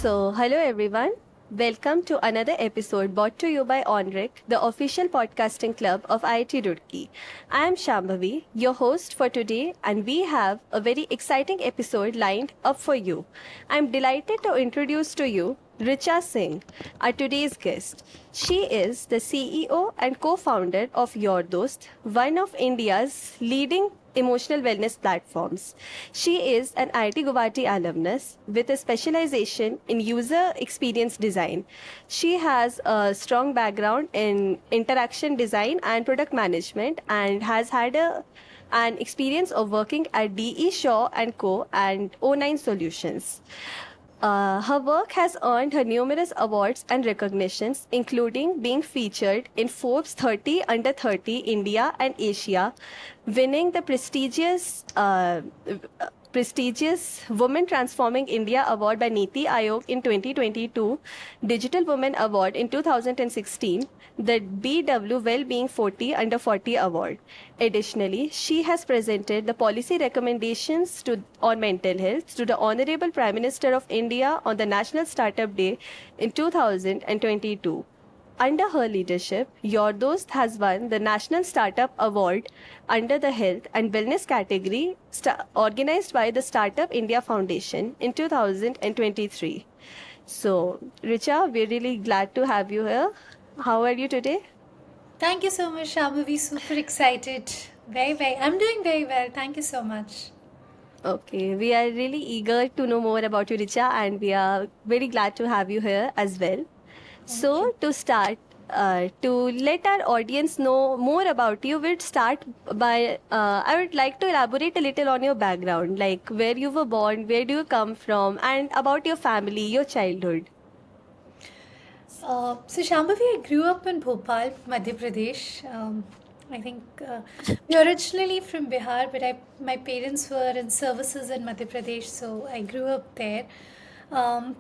Hello everyone. Welcome to another episode brought to you by onRec, the official podcasting club of IIT Roorkee. I am Shambhavi, your host for today, and we have a very exciting episode lined up for you. I'm delighted to introduce to you Richa Singh, our today's guest. She is the CEO and co-founder of YourDOST, one of India's leading emotional wellness platforms. She is an IIT Guwahati alumnus with a specialization in user experience design. She has a strong background in interaction design and product management and has had an experience of working at DE Shaw and Co. and O9 Solutions. Her work has earned her numerous awards and recognitions, including being featured in Forbes 30 Under 30 India and Asia, winning the prestigious Women Transforming India Award by Niti Aayog in 2022, Digital Women Award in 2016, the BW Wellbeing 40 Under 40 Award. Additionally, she has presented the policy recommendations on mental health to the Honorable Prime Minister of India on the National Startup Day in 2022. Under her leadership, YourDOST has won the National Startup Award under the Health and Wellness category organized by the Startup India Foundation in 2023. So, Richa, we're really glad to have you here. How are you today? Thank you so much, Shambhavi. Super excited. I'm doing very well. Thank you so much. Okay, we are really eager to know more about you, Richa, and we are very glad to have you here as well. Thank So, you. to start, to let our audience know more about you, we'd start by I would like to elaborate a little on your background, like where you were born, where do you come from, and about your family, your childhood. Shambhavi, I grew up in Bhopal, Madhya Pradesh. I think we're originally from Bihar, but my parents were in services in Madhya Pradesh, so I grew up there. Um,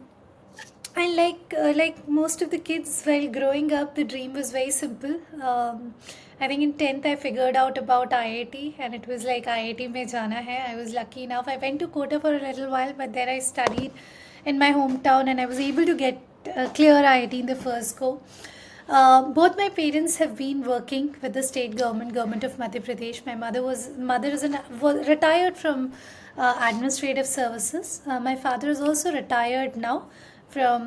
And like most of the kids, while growing up, the dream was very simple. I think in 10th I figured out about IIT, and it was like IIT mein jana hai. I was lucky enough. I went to Kota for a little while, but then I studied in my hometown, and I was able to get clear IIT in the first go. Both my parents have been working with the state government of Madhya Pradesh. My mother is was retired from administrative services. My father is also retired now from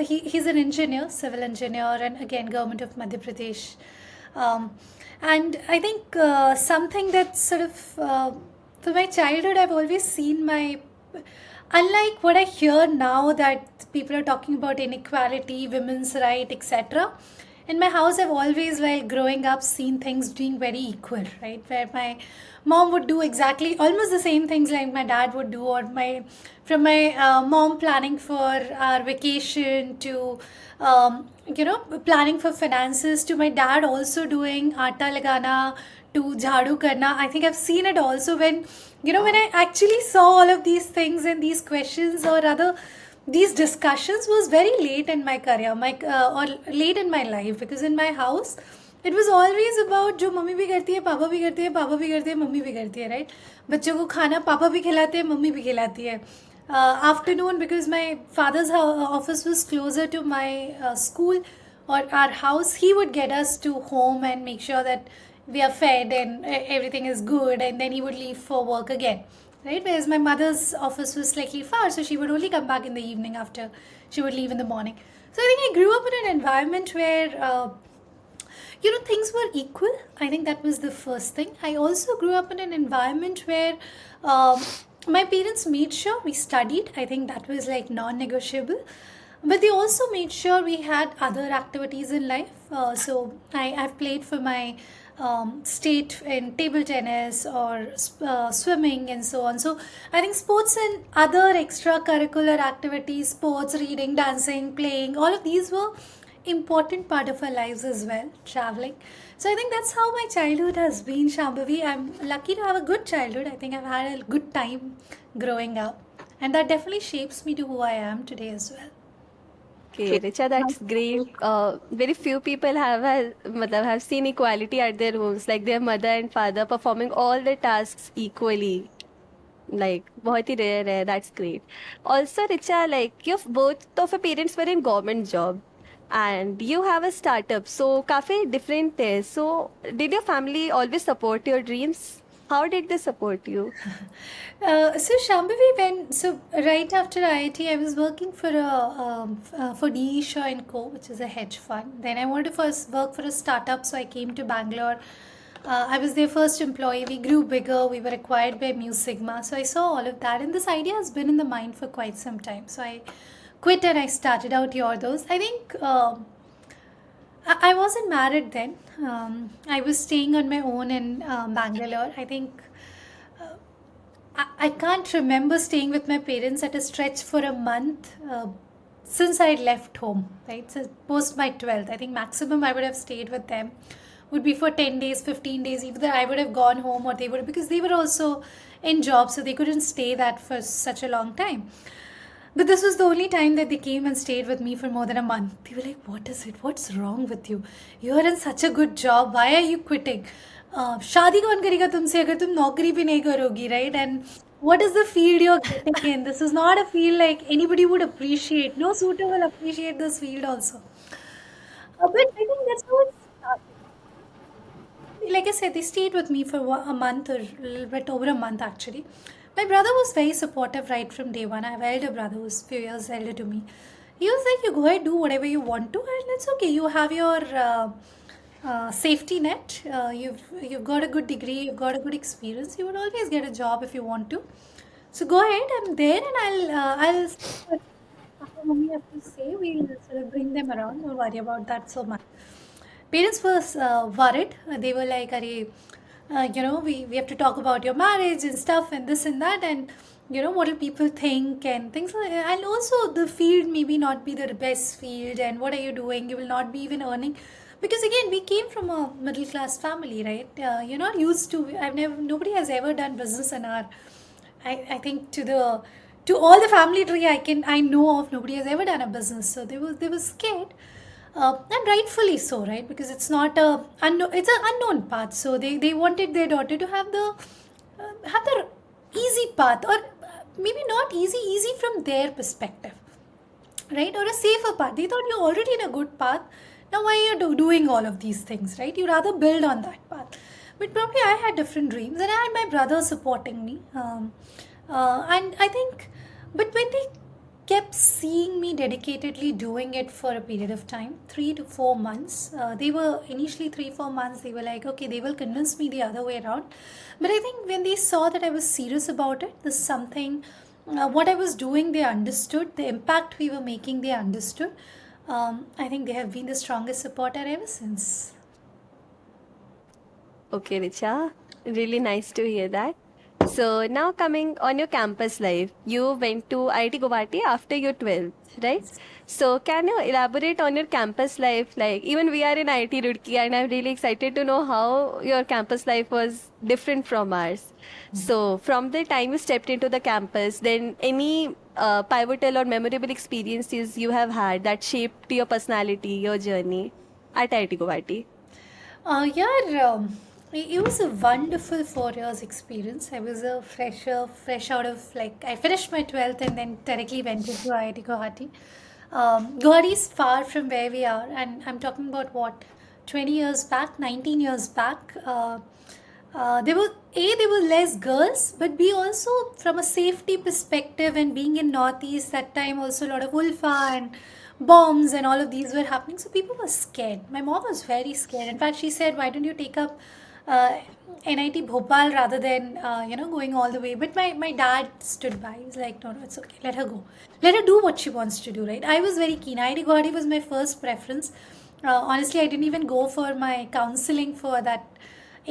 he's an engineer, civil engineer, and again government of Madhya Pradesh. Um, and I think something that sort of for my childhood, I've always seen my unlike what I hear now that people are talking about inequality, women's right, etc. In my house, I've always, while growing up, seen things being very equal, right? Where my mom would do exactly almost the same things like my dad would do, or from my mom planning for our vacation to planning for finances to my dad also doing atta lagana to jhadu karna. I think I've seen it also when I actually saw all of these things and these questions or rather these discussions was very late in my career, or late in my life, because in my house it was always about जो mummy भी करती है पापा भी करते हैं पापा भी करते हैं मम्मी भी करती है राइट बच्चों को खाना पापा भी खिलाते हैं मम्मी भी खिलाती है afternoon because my father's office was closer to my school or our house he would get us to home and make sure that we are fed and everything is good and then he would leave for work again right? Whereas my mother's office was slightly far, so she would only come back in the evening after she would leave in the morning. So I think I grew up in an environment where, things were equal. I think that was the first thing. I also grew up in an environment where my parents made sure we studied. I think that was like non-negotiable. But they also made sure we had other activities in life. I've played for my state in table tennis or swimming and so on. So I think sports and other extracurricular activities, sports, reading, dancing, playing, all of these were important part of our lives as well, traveling. So I think that's how my childhood has been, Shambhavi. I'm lucky to have a good childhood. I think I've had a good time growing up. And that definitely shapes me to who I am today as well. Okay, Richa, that's great. Very few people have seen equality at their homes, like their mother and father performing all the tasks equally. like बहुत ही rare है. That's great. Also, Richa, like your both of your parents were in government job, and you have a startup. So काफी different है. So did your family always support your dreams? How did they support you? So Shambhavi, right after IIT, I was working for DE Shaw and Co, which is a hedge fund. Then I wanted to first work for a startup, so I came to Bangalore. I was their first employee. We grew bigger. We were acquired by Mu Sigma. So I saw all of that, and this idea has been in the mind for quite some time. So I quit and I started out YourDOST. I think. I wasn't married then. I was staying on my own in Bangalore. I think I can't remember staying with my parents at a stretch for a month since I left home, right? So post my 12th, I think maximum I would have stayed with them would be for 10 days, 15 days. Either I would have gone home or they would, because they were also in jobs, so they couldn't stay that for such a long time. But this was the only time that they came and stayed with me for more than a month. They were like, "What is it? What's wrong with you? You are in such a good job. Why are you quitting? शादी कौन करेगा तुमसे अगर तुम नौकरी भी नहीं करोगी, right? And what is the field you're getting in? This is not a field like anybody would appreciate. No suitor will appreciate this field also. But I think that's how it started. Like I said, they stayed with me for a month or a little bit over a month actually. My brother was very supportive right from day one. I have an elder brother who's a few years elder to me. He was like, "You go ahead, do whatever you want to, and it's okay. You have your safety net. You've got a good degree. You've got a good experience. You would always get a job if you want to. So go ahead. I'm there, and I'll see what mommy has to say. We'll sort of bring them around. Don't worry about that so much." Parents were worried. They were like, "Arey, we have to talk about your marriage and stuff and this and that, and what will people think and things like that. And also the field maybe not be the best field, and what are you doing? You will not be even earning." Because again, we came from a middle class family, right? You're not used to. Nobody has ever done business in our. I think to all the family tree I know of, nobody has ever done a business, so they were scared, and rightfully so, right? Because it's an unknown path, so they wanted their daughter to have the easy path, or maybe not easy from their perspective, right? Or a safer path. They thought you're already in a good path. Now why are you doing all of these things, right? You rather build on that path. But probably I had different dreams, and I had my brother supporting me. And I think, but when they kept seeing me dedicatedly doing it for a period of time, 3 to 4 months. They were initially 3, 4 months. They were like, okay, they will convince me the other way around. But I think when they saw that I was serious about it, this is something, what I was doing, they understood. The impact we were making, they understood. I think they have been the strongest supporter ever since. Okay, Richa, really nice to hear that. So now coming on your campus life, you went to IIT Guwahati after your 12th, right? So can you elaborate on your campus life? Like even we are in IIT Roorkee, and I'm really excited to know how your campus life was different from ours. So from the time you stepped into the campus, then any pivotal or memorable experiences you have had that shaped your personality, your journey at IIT Guwahati? Yeah, it was a wonderful 4 years experience. I was a fresher, fresh out of like I finished my 12th and then directly went into IIT Guwahati. Guwahati is far from where we are, and I'm talking about what 20 years back, 19 years back. There were less girls, but B also from a safety perspective, and being in Northeast that time also a lot of ulfa and bombs and all of these were happening, so people were scared. My mom was very scared. In fact, she said, "Why don't you take up uh, NIT Bhopal rather than going all the way?" But my dad stood by. He's like, "No, no, it's okay. Let her go. Let her do what she wants to do." Right? I was very keen. IIT Guwahati was my first preference. Honestly, I didn't even go for my counseling for that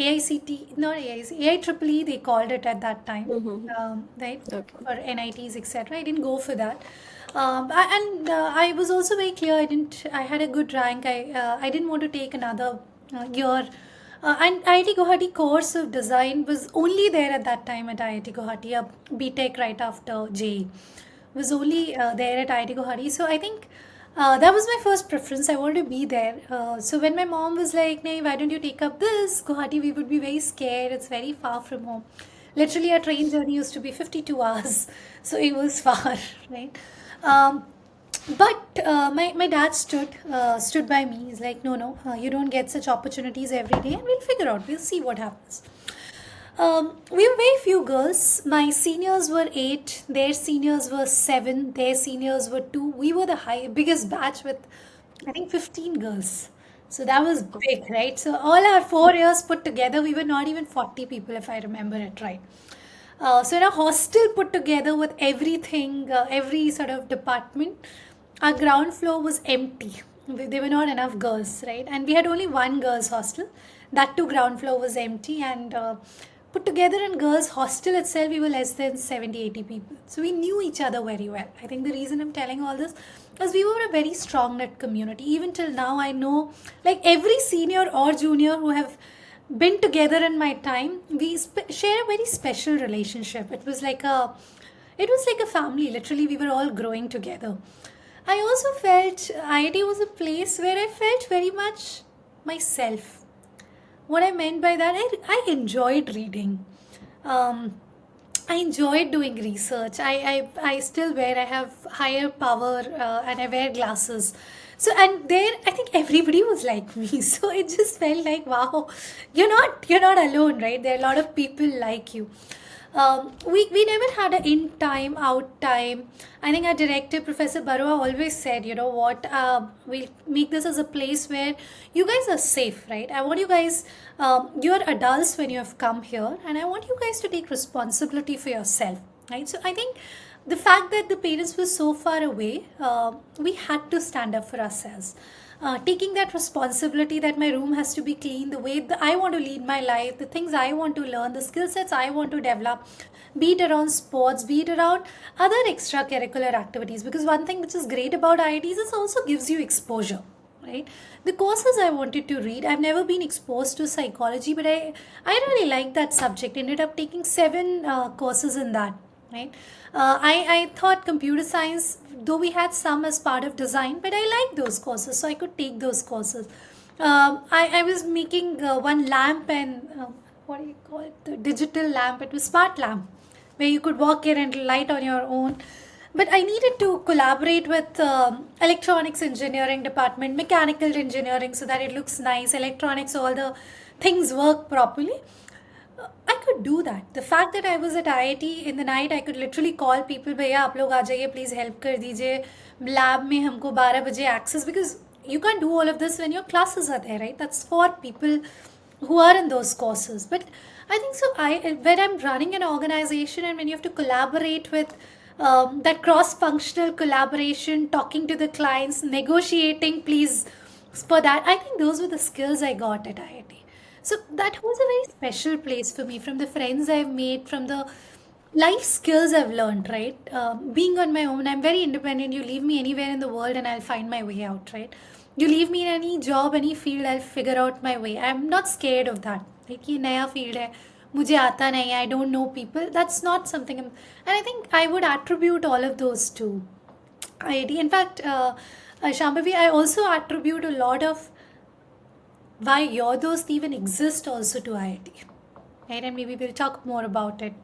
AICT, not AIC, AIEEE, they called it at that time, Mm-hmm. right? Okay. For NITs, etc. I didn't go for that. And I was also very clear. I had a good rank. I didn't want to take another year. And IIT Guwahati course of design was only there at that time at IIT Guwahati, a BTech right after JEE was only there at IIT Guwahati. So I think that was my first preference. I wanted to be there. So when my mom was like, "Nay, why don't you take up this Guwahati?" We would be very scared. It's very far from home. Literally, our train journey used to be 52 hours, so it was far, right? Um, but my dad stood by me. He's like, no, no, you don't get such opportunities every day, and we'll figure out. We'll see what happens. We were very few girls. My seniors were eight. Their seniors were seven. Their seniors were two. We were the biggest batch with, I think, 15 girls. So that was big, right? So all our 4 years put together, we were not even 40 people, if I remember it right. So in a hostel put together with everything, every sort of department, our ground floor was empty. There were not enough girls, right? And we had only one girls' hostel. That too, ground floor was empty. And put together in girls' hostel itself, we were less than 70, 80 people. So we knew each other very well. I think the reason I'm telling all this is we were a very strong knit community. Even till now, I know like every senior or junior who have been together in my time, we share a very special relationship. It was like a family. Literally, we were all growing together. I also felt IIT was a place where I felt very much myself. What I meant by that, I enjoyed reading. Um, I enjoyed doing research. I still wear, I have higher power and I wear glasses. So, and there, I think everybody was like me. So it just felt like, wow, you're not alone, right? There are a lot of people like you. We never had an in time, out time. I think our director, Professor Barua, always said, you know what, we'll make this as a place where you guys are safe, right? I want you guys, you're adults when you have come here, and I want you guys to take responsibility for yourself, right? So I think the fact that the parents were so far away, we had to stand up for ourselves. Taking that responsibility that my room has to be clean, the way that I want to lead my life, the things I want to learn, the skill sets I want to develop, be it around sports, be it around other extracurricular activities. Because one thing which is great about IITs is also gives you exposure, right? The courses I wanted to read, I've never been exposed to psychology, but I really liked that subject. Ended up taking seven courses in that, right? I thought computer science, though we had some as part of design, but I liked those courses, so I could take those courses. I was making one lamp and what do you call it? The digital lamp. It was smart lamp, where you could walk in and light on your own. But I needed to collaborate with electronics engineering department, mechanical engineering, so that it looks nice. Electronics, all the things work properly. I could do that. The fact that I was at IIT in the night, I could literally call people, भैया आप लोग आ जाइए, please help कर दीजिए, lab में हमको 12 बजे access, because you can't do all of this when your classes are there, right? That's for people who are in those courses. But I think so. When I'm running an organization and when you have to collaborate with that cross-functional collaboration, talking to the clients, negotiating, please, for that, I think those were the skills I got at IIT. So that was a very special place for me, from the friends I've made, from the life skills I've learned, right? Being on my own, I'm very independent. You leave me anywhere in the world and I'll find my way out, right? You leave me in any job, any field, I'll figure out my way. I'm not scared of that. Like, ये नया field है, मुझे आता नहीं है, I don't know people. That's not something and I think I would attribute all of those to IIT. In fact, Shambhavi, I also attribute a lot of why YourDOST even exist also to IIT, right? And maybe we'll talk more about it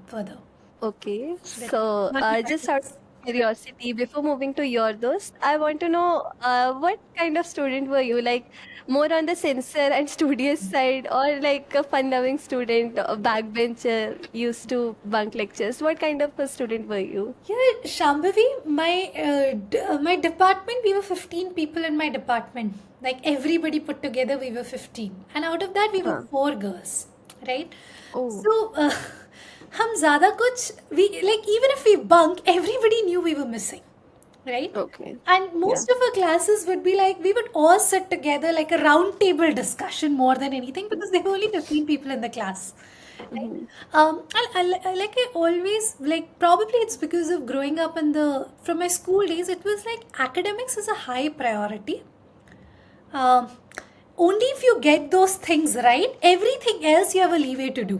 further. Okay, But so what you just out of practice? curiosity, before moving to your dost, I want to know what kind of student were you? Like more on the sincere and studious side, or like a fun-loving student, a backbencher, used to bunk lectures? What kind of a student were you? Yeah, Shambhavi, my department, we were 15 people in my department. Like everybody put together, we were 15. And out of that, we were Huh. four girls, right? Oh, So, हम ज़्यादा कुछ, we like even if we bunk, everybody knew we were missing, right? okay. And Yeah. most of our classes would be like, we would all sit together like a round table discussion more than anything, because there were only 15 people in the class. Right? Hmm. Like I always, like, probably it's because of growing up from my school days, it was like academics is a high priority. Um, Only if you get those things right, everything else you have a leeway to do,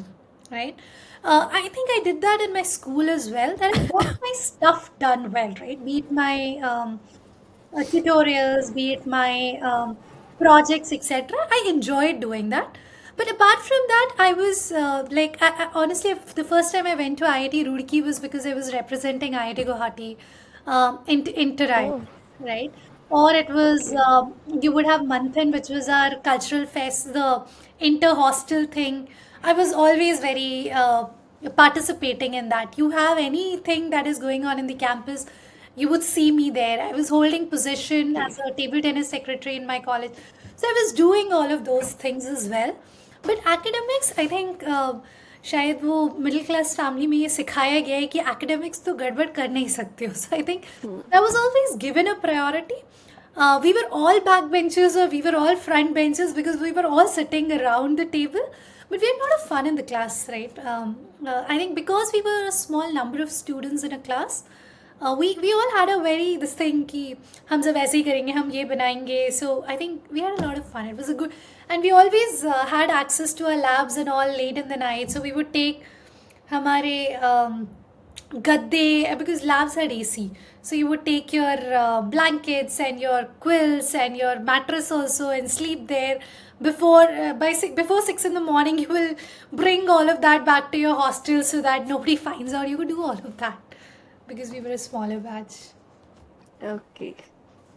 right? I think I did that in my school as well. That I got my stuff done well, right? Be it my tutorials, be it my projects, etc. I enjoyed doing that. But apart from that, I was honestly, the first time I went to IIT Roorkee was because I was representing IIT Guwahati Inter, Oh, right? Or it was, okay. you would have Manthan, which was our cultural fest, the inter hostel thing. I was always very participating in that. You have anything that is going on in the campus, you would see me there. I was holding position as Okay. a table tennis secretary in my college. So I was doing all of those things as well. But academics, I think शायद वो middle class family में ये सिखाया गया है कि academics तो गड़बड़ कर नहीं सकते हो. So I think Hmm. I was always given a priority. We were all backbenchers or we were all front benchers because we were all sitting around the table. But we had a lot of fun in the class, right? I think because we were a small number of students in a class, we all had a very this thing कि हम सब ऐसे ही करेंगे हम ये बनाएंगे. So I think we had a lot of fun. It was a good, and we always had access to our labs and all late in the night. So we would take हमारे gadde, because labs had AC. So you would take your blankets and your quilts and your mattress also and sleep there. Before 6 in the morning, you will bring all of that back to your hostel so that nobody finds out. You could do all of that because we were a smaller batch. Okay.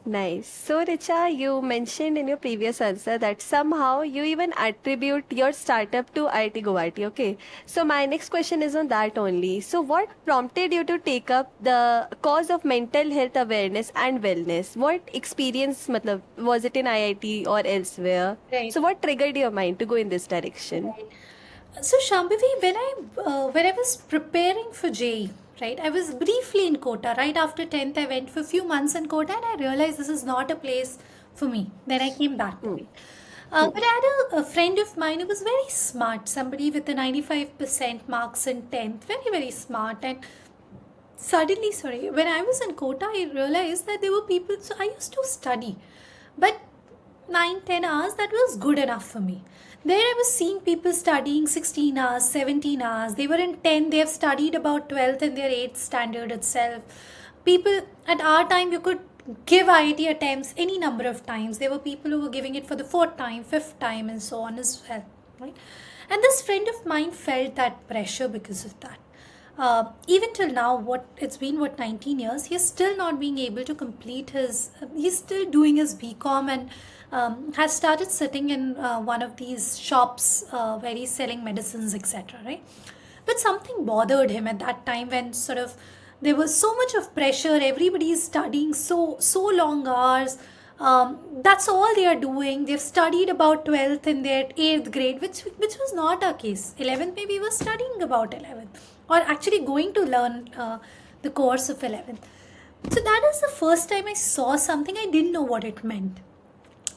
Nice. So, Richa, you mentioned in your previous answer that somehow you even attribute your startup to IIT Guwahati. Okay. So, my next question is on that only. So, what prompted you to take up the cause of mental health awareness and wellness? What experience, matlab, was it in IIT or elsewhere? Right. So, what triggered your mind to go in this direction? Right. So Shambhavi, when I was preparing for JEE, right, I was briefly in Kota. Right after 10th, I went for a few months in Kota and I realized this is not a place for me. Then I came back. Hmm. But I had a friend of mine who was very smart, somebody with a 95% marks in 10th, very, very smart. And suddenly, sorry, when I was in Kota, I realized that there were people. So I used to study, but 9-10 hours, that was good enough for me. There I was seeing people studying 16 hours, 17 hours. They were in 10, they have studied about 12th and their 8th standard itself. People at our time, you could give IIT attempts any number of times. There were people who were giving it for the fourth time, fifth time, and so on as well. Right? And this friend of mine felt that pressure because of that. Even till now, it's been 19 years, he's still not being able to complete his. He's still doing his BCom and has started sitting in one of these shops where he's selling medicines, etc. Right, but something bothered him at that time when sort of there was so much of pressure. Everybody is studying so long hours. That's all they are doing. They've studied about 12th in their 8th grade, which was not our case. 11th, maybe we were studying about 11th, or actually going to learn the course of 11th. So that is the first time I saw something. I didn't know what it meant.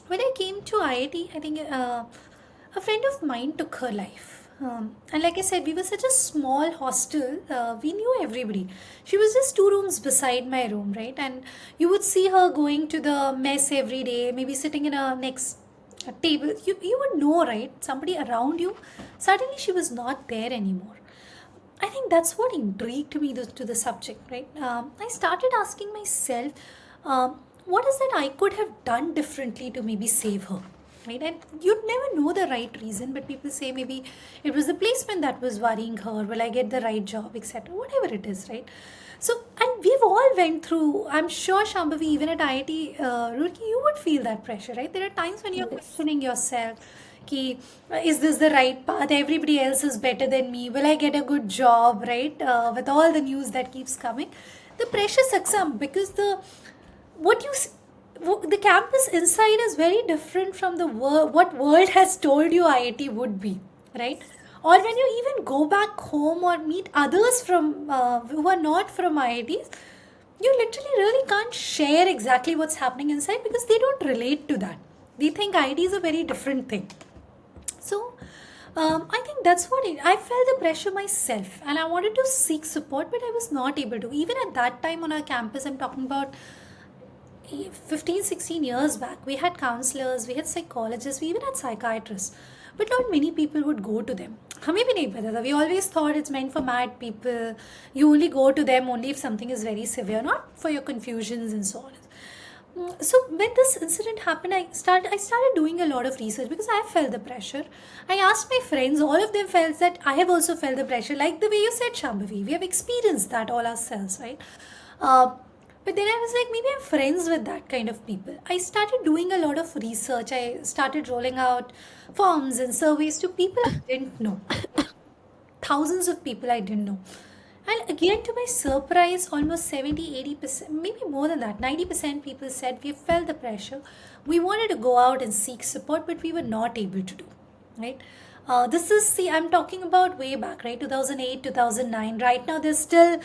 When I came to IIT, I think a friend of mine took her life. And like I said, we were such a small hostel. We knew everybody. She was just 2 rooms beside my room, right? And you would see her going to the mess every day, maybe sitting in a next table. You would know, right? Somebody around you. Suddenly, she was not there anymore. I think that's what intrigued me to the subject, right? I started asking myself, what is that I could have done differently to maybe save her, right? And you'd never know the right reason, but people say maybe it was the placement that was worrying her. Will I get the right job, etc. Whatever it is, right? So, and we've all went through. I'm sure Shambhavi, even at IIT Roorkee, you would feel that pressure, right? There are times when you're Yes. questioning yourself. Ki, is this the right path? Everybody else is better than me. Will I get a good job, right? With all the news that keeps coming, the pressure sucks up because what you s- the campus inside is very different from the what world has told you IIT would be, right? Or when you even go back home or meet others from who are not from IITs, you literally really can't share exactly what's happening inside because they don't relate to that. They think IIT is a very different thing. So, I think that's what I felt the pressure myself, and I wanted to seek support, but I was not able to. Even at that time on our campus, I'm talking about 15-16 years back, we had counselors, we had psychologists, we even had psychiatrists, but not many people would go to them. हमें भी नहीं पता था. We always thought it's meant for mad people. You only go to them only if something is very severe, not for your confusions and so on. So when this incident happened, I started doing a lot of research because I felt the pressure. I asked my friends, all of them felt that I have also felt the pressure, like the way you said, Shambhavi. We have experienced that all ourselves, right? Uh, but then I was like, maybe I'm friends with that kind of people. I started doing a lot of research. I started rolling out forms and surveys to people I didn't know, thousands of people I didn't know. And again, to my surprise, almost 70-80%, maybe more than that, 90% people said we felt the pressure. We wanted to go out and seek support, but we were not able to do. Right? This is, see, I'm talking about way back, right? 2008, 2009. Right now, there's still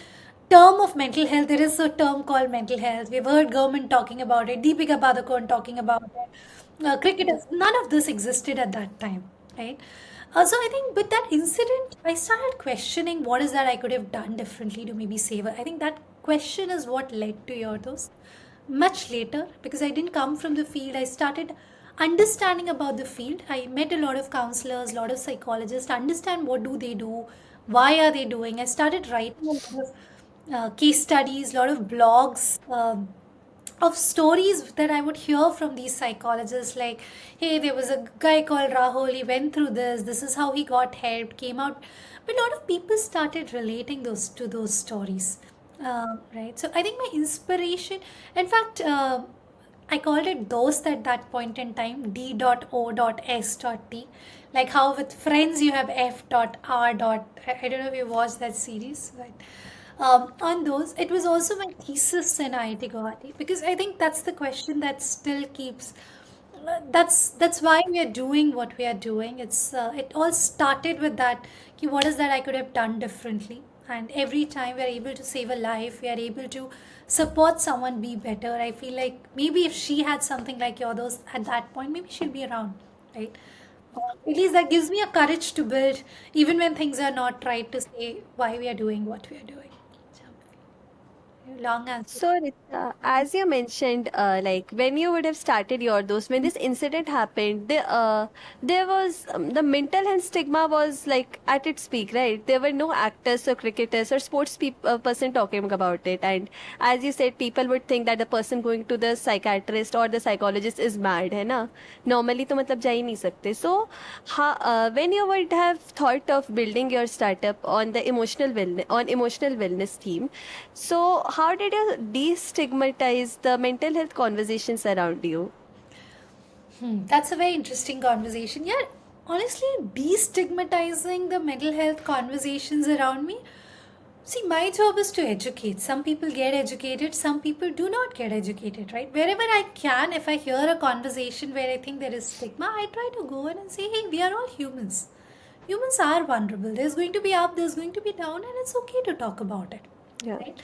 term of mental health. There is a term called mental health. We've heard government talking about it, Deepika Padukone talking about it, cricketers. None of this existed at that time, right? So I think with that incident, I started questioning what is that I could have done differently to maybe save her. I think that question is what led to your those much later because I didn't come from the field. I started understanding about the field. I met a lot of counselors, a lot of psychologists, understand what do they do, why are they doing. I started writing a lot of case studies, a lot of blogs. Of stories that I would hear from these psychologists, like, hey, there was a guy called Rahul, he went through this is how he got help, came out. But a lot of people started relating those to those stories. Right. So I think my inspiration, in fact, I called it DOST at that point in time, D.O.S.T. Like how with friends you have F.R. I don't know if you watched that series, but on those, it was also my thesis in IIT Guwahati because I think that's the question that still keeps. That's why we are doing what we are doing. It all started with that. Ki what is that I could have done differently? And every time we are able to save a life, we are able to support someone be better. I feel like maybe if she had something like yours at that point, maybe she'll be around, right? At least that gives me a courage to build, even when things are not right, to say why we are doing what we are doing. Long answer. So, Richa, as you mentioned, like when you would have started your those when this incident happened, there was the mental health stigma was like at its peak, right? There were no actors or cricketers or sports person talking about it, and as you said, people would think that the person going to the psychiatrist or the psychologist is mad, है ना? Normally, तो मतलब जा ही नहीं सकते. So, when you would have thought of building your startup on the emotional wellness theme, so, how did you destigmatize the mental health conversations around you? That's a very interesting conversation. Yeah, honestly, destigmatizing the mental health conversations around me. See, my job is to educate. Some people get educated, some people do not get educated, right? Wherever I can, if I hear a conversation where I think there is stigma, I try to go in and say, hey, we are all humans. Humans are vulnerable. There's going to be up, there's going to be down, and it's okay to talk about it, Yeah. right?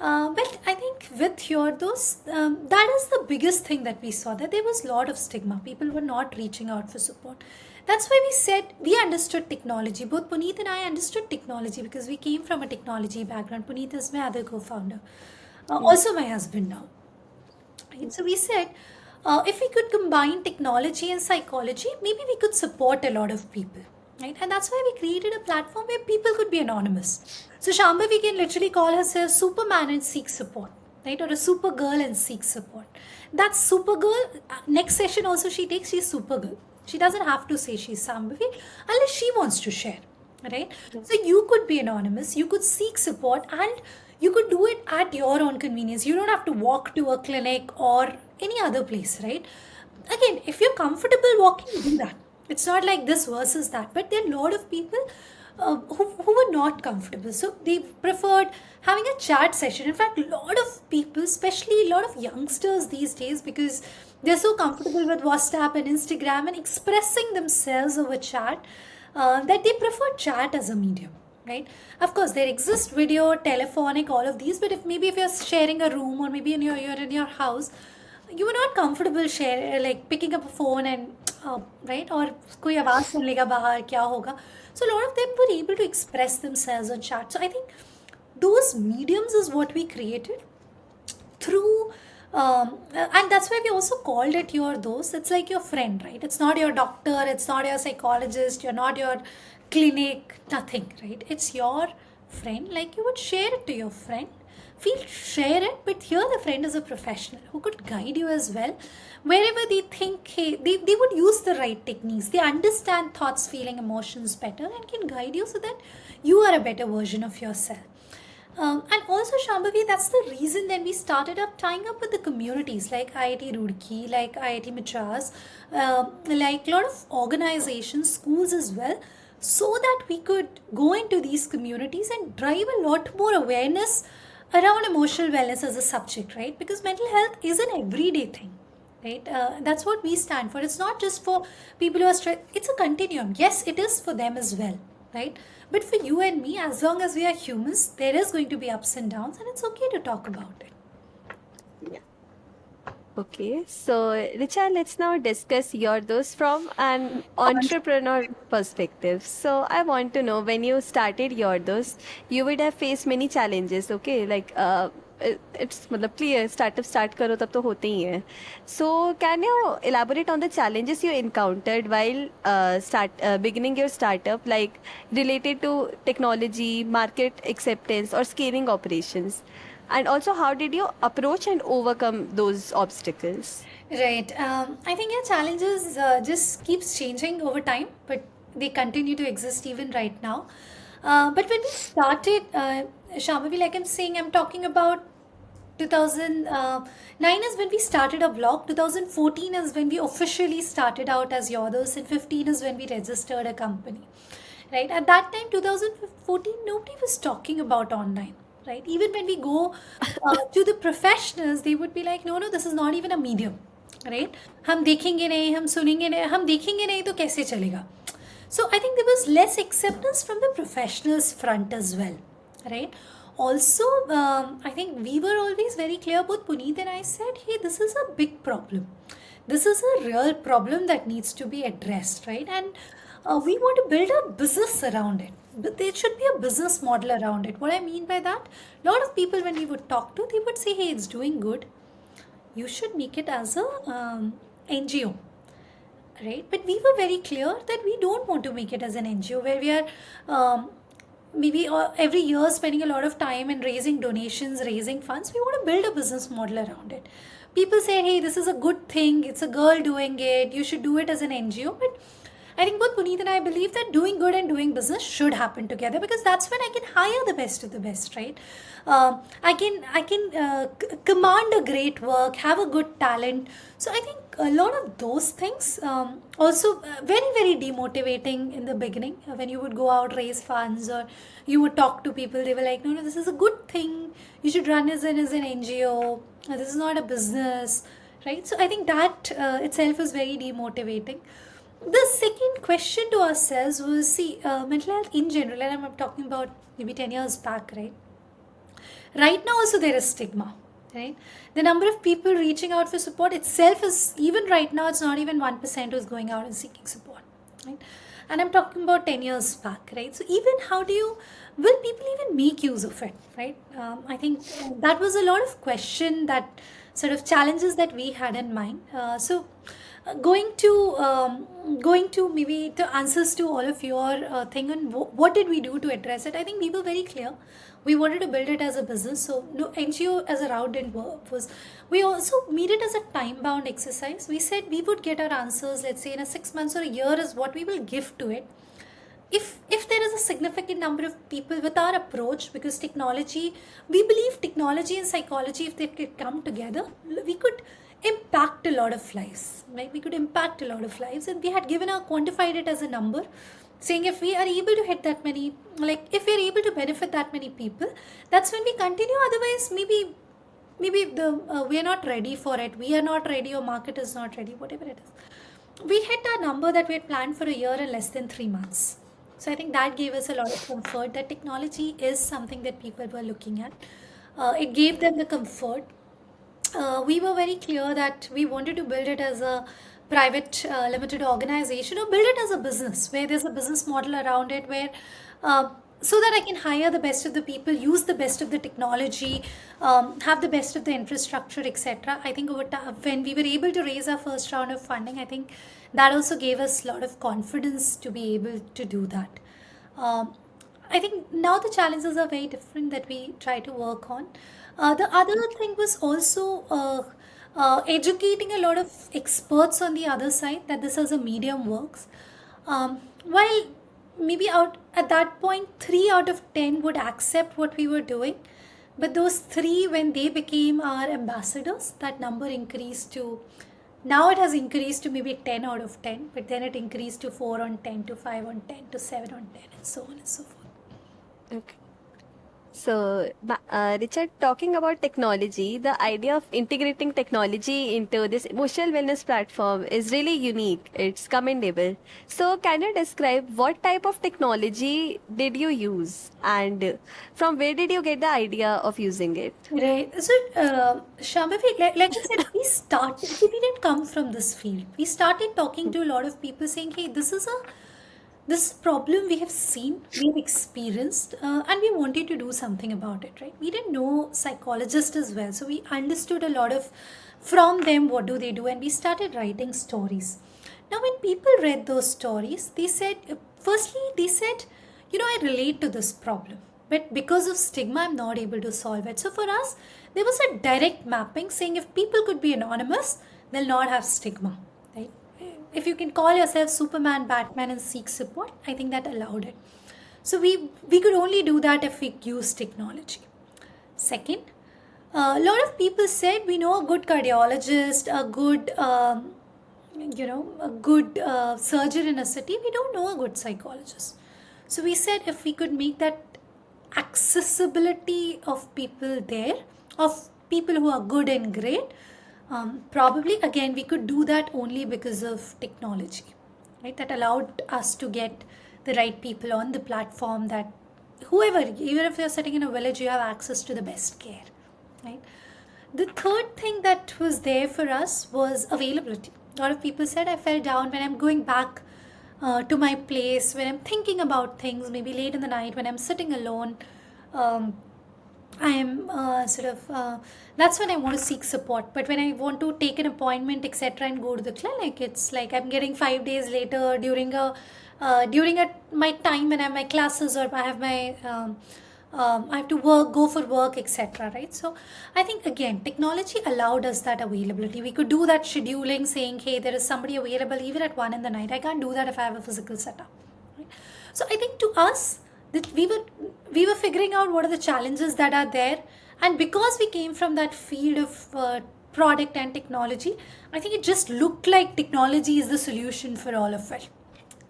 But I think with your those that is the biggest thing that we saw, that there was a lot of stigma. People were not reaching out for support. That's why we said we understood technology. Both Puneet and I understood technology because we came from a technology background. Puneet is my other co-founder, Mm. also my husband now. Right? So we said, if we could combine technology and psychology, maybe we could support a lot of people. Right? And that's why we created a platform where people could be anonymous. So Shambhavi can literally call herself Superman and seek support. Right? Or a Supergirl and seek support. That's Supergirl. Next session also she takes, she's Supergirl. She doesn't have to say she's Shambhavi unless she wants to share, right? Yeah. So you could be anonymous, you could seek support, and you could do it at your own convenience. You don't have to walk to a clinic or any other place, right? Again, if you're comfortable walking, do that. It's not like this versus that, but there are a lot of people who were not comfortable, so they preferred having a chat session. In fact, a lot of people, especially a lot of youngsters these days, because they're so comfortable with WhatsApp and Instagram and expressing themselves over chat, that they prefer chat as a medium, right? Of course, there exist video, telephonic, all of these, but if you're sharing a room, or maybe you're in your house, you were not comfortable share like picking up a phone and right, or कोई आवाज सुन लेगा बाहर क्या होगा. So a lot of them were able to express themselves on chat. So I think those mediums is what we created through, and that's why we also called it your those. It's like your friend, right? It's not your doctor, it's not your psychologist, you're not your clinic, nothing, right? It's your friend. Like you would share it to your friend we'll share it, but here the friend is a professional who could guide you as well. Wherever they think, hey, they would use the right techniques. They understand thoughts, feeling, emotions better and can guide you so that you are a better version of yourself. And also, Shambhavi, that's the reason then we started up tying up with the communities like IIT Roorkee, like IIT Madras, like a lot of organizations, schools as well, so that we could go into these communities and drive a lot more awareness around emotional wellness as a subject, right? Because mental health is an everyday thing, right? That's what we stand for. It's not just for people who are stressed, it's a continuum. Yes, it is for them as well, right? But for you and me, as long as we are humans, there is going to be ups and downs, and it's okay to talk about it. Okay, so Richa, let's now discuss your those from an entrepreneur perspective. So I want to know when you started your those, you would have faced many challenges. Okay, like it's मतलब clear startup start करो तब तो होते ही हैं. So can you elaborate on the challenges you encountered while beginning your startup, like related to technology, market acceptance, or scaling operations? And also, how did you approach and overcome those obstacles? Right. I think your challenges just keeps changing over time, but they continue to exist even right now. But when we started, Shambhavi, like I'm saying, I'm talking about 2009 is when we started a blog. 2014 is when we officially started out as YourDOST, and 15 is when we registered a company. Right. At that time, 2014, nobody was talking about online. Right. Even when we go to the professionals, they would be like, no, no, this is not even a medium. Right. हम देखेंगे नहीं, हम सुनेंगे नहीं, हम देखेंगे नहीं तो कैसे चलेगा? So I think there was less acceptance from the professionals front as well. Right. Also, I think we were always very clear, both Puneet and I said, hey, this is a big problem. This is a real problem that needs to be addressed, right? And we want to build a business around it. But there should be a business model around it. What I mean by that, a lot of people, when we would talk to, they would say, hey, it's doing good. You should make it as a NGO, right? But we were very clear that we don't want to make it as an NGO where we are maybe every year spending a lot of time in raising donations, raising funds. We want to build a business model around it. People say, hey, this is a good thing, it's a girl doing it, you should do it as an NGO. But I think both Puneet and I believe that doing good and doing business should happen together, because that's when I can hire the best of the best, right? I can command a great work, have a good talent. So I think a lot of those things also very very demotivating in the beginning, when you would go out raise funds or you would talk to people. They were like, no, no, this is a good thing. You should run as an NGO. This is not a business, right? So I think that itself is very demotivating. The second question to ourselves was, see, mental health in general, and I'm talking about maybe 10 years back, right? Right now also there is stigma, right? The number of people reaching out for support itself is, even right now, it's not even 1% who's going out and seeking support, right? And I'm talking about 10 years back, right? So even how do you, will people even make use of it, right? I think that was a lot of question, that sort of challenges that we had in mind. Going to maybe the answers to all of your thing on what did we do to address it. I think we were very clear. We wanted to build it as a business, so no NGO as a route didn't work. We also made it as a time bound exercise. We said we would get our answers, let's say in a 6 months or a year, is what we will give to it. If there is a significant number of people with our approach, because technology, we believe technology and psychology, if they could come together, we could impact a lot of lives, right? We could impact a lot of lives, and we had quantified it as a number, saying if we are able to hit that many, like if we are able to benefit that many people, that's when we continue. Otherwise, maybe we are not ready for it. We are not ready, or market is not ready, whatever it is. We hit our number that we had planned for a year in less than 3 months. So I think that gave us a lot of comfort, that technology is something that people were looking at. It gave them the comfort. We were very clear that we wanted to build it as a private limited organization, or build it as a business where there's a business model around it, where so that I can hire the best of the people, use the best of the technology, have the best of the infrastructure, etc. I think when we were able to raise our first round of funding, I think that also gave us a lot of confidence to be able to do that. I think now the challenges are very different that we try to work on. The other thing was also educating a lot of experts on the other side that this as a medium works. While maybe out at that point, 3 out of 10 would accept what we were doing, but those three, when they became our ambassadors, that number increased to now it has increased to maybe 10 out of 10, but then it increased to 4 on 10, to 5 on 10, to 7 on 10, and so on and so forth. Okay. So, Richard, talking about technology, the idea of integrating technology into this emotional wellness platform is really unique. It's commendable. So, can you describe what type of technology did you use and from where did you get the idea of using it? Right. So, Shambhavi, like I said, we didn't come from this field. We started talking to a lot of people saying, hey, this problem we have seen, we've experienced, and we wanted to do something about it, right? We didn't know psychologists as well. So we understood a lot of from them, what do they do? And we started writing stories. Now, when people read those stories, they said, firstly, they said, I relate to this problem, but because of stigma, I'm not able to solve it. So for us, there was a direct mapping saying if people could be anonymous, they'll not have stigma, right? If you can call yourself Superman, Batman, and seek support, I think that allowed it. So we could only do that if we use technology. Second, a lot of people said we know a good cardiologist, a good surgeon in a city. We don't know a good psychologist. So we said if we could make that accessibility of people there, of people who are good and great, probably again we could do that only because of technology, right? That allowed us to get the right people on the platform, that whoever, even if you're sitting in a village, you have access to the best care, right? The third thing that was there for us was availability. A lot of people said I fell down when I'm going back to my place, when I'm thinking about things, maybe late in the night, when I'm sitting alone. Um, I am that's when I want to seek support. But when I want to take an appointment, etc., and go to the clinic, it's like I'm getting 5 days later during my time when I have my classes or I have my I have to go for work, etc. Right? So I think again, technology allowed us that availability. We could do that scheduling, saying, "Hey, there is somebody available even at 1 in the night." I can't do that if I have a physical setup. Right? So I think to us that we were figuring out what are the challenges that are there, and because we came from that field of product and technology, I think it just looked like technology is the solution for all of it,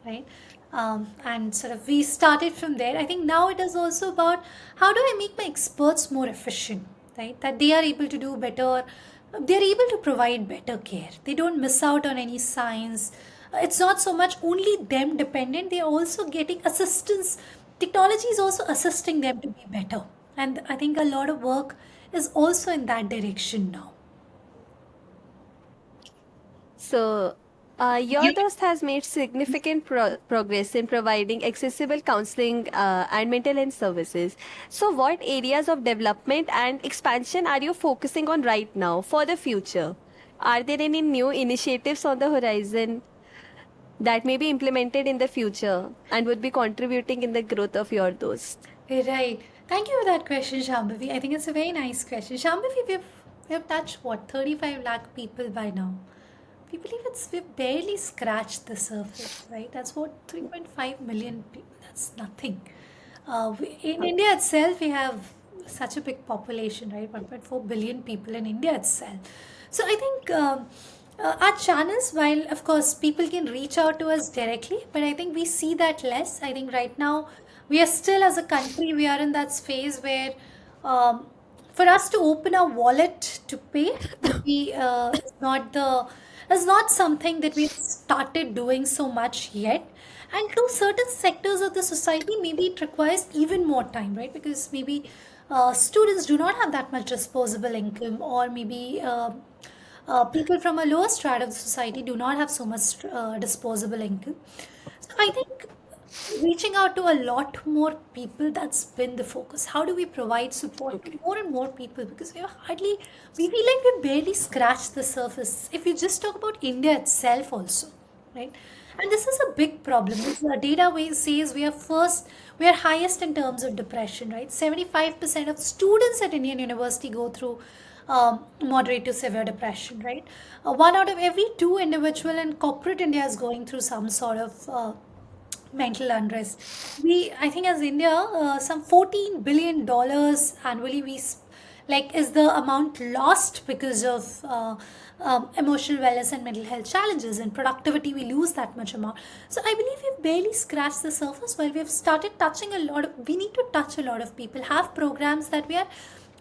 right? And sort of we started from there. I think now it is also about how do I make my experts more efficient, right? That they are able to do better, they're able to provide better care. They don't miss out on any science. It's not so much only them dependent, they are also getting assistance. Technology is also assisting them to be better. And I think a lot of work is also in that direction now. So, your Dost has made significant progress in providing accessible counseling and mental health services. So, what areas of development and expansion are you focusing on right now for the future? Are there any new initiatives on the horizon that may be implemented in the future and would be contributing in the growth of your Dost? Right. Thank you for that question, Shambhavi. I think it's a very nice question. Shambhavi, we have touched what, 35 lakh people by now. We believe we've barely scratched the surface, right? That's what 3.5 million people. That's nothing. In India itself, we have such a big population, right? 1.4 billion people in India itself. So I think our channels, while of course people can reach out to us directly, but I think we see that less. I think right now we are still, as a country, we are in that phase where um, for us to open a wallet to pay maybe is not something that we've started doing so much yet. And to certain sectors of the society, maybe it requires even more time, right? Because maybe students do not have that much disposable income, or maybe people from a lower strata of the society do not have so much disposable income. So I think reaching out to a lot more people, that's been the focus. How do we provide support to Okay. more and more people? Because we feel like we barely scratched the surface. If you just talk about India itself also, right? And this is a big problem. The data says we are highest in terms of depression, right? 75% of students at Indian University go through moderate to severe depression, right? One out of every two individual in corporate India is going through some sort of mental unrest. I think, as India, some $14 billion annually like is the amount lost because of emotional wellness and mental health challenges and productivity. We lose that much amount. So I believe we've barely scratched the surface. While we've started touching a lot of, we need to touch a lot of people. Have programs that we are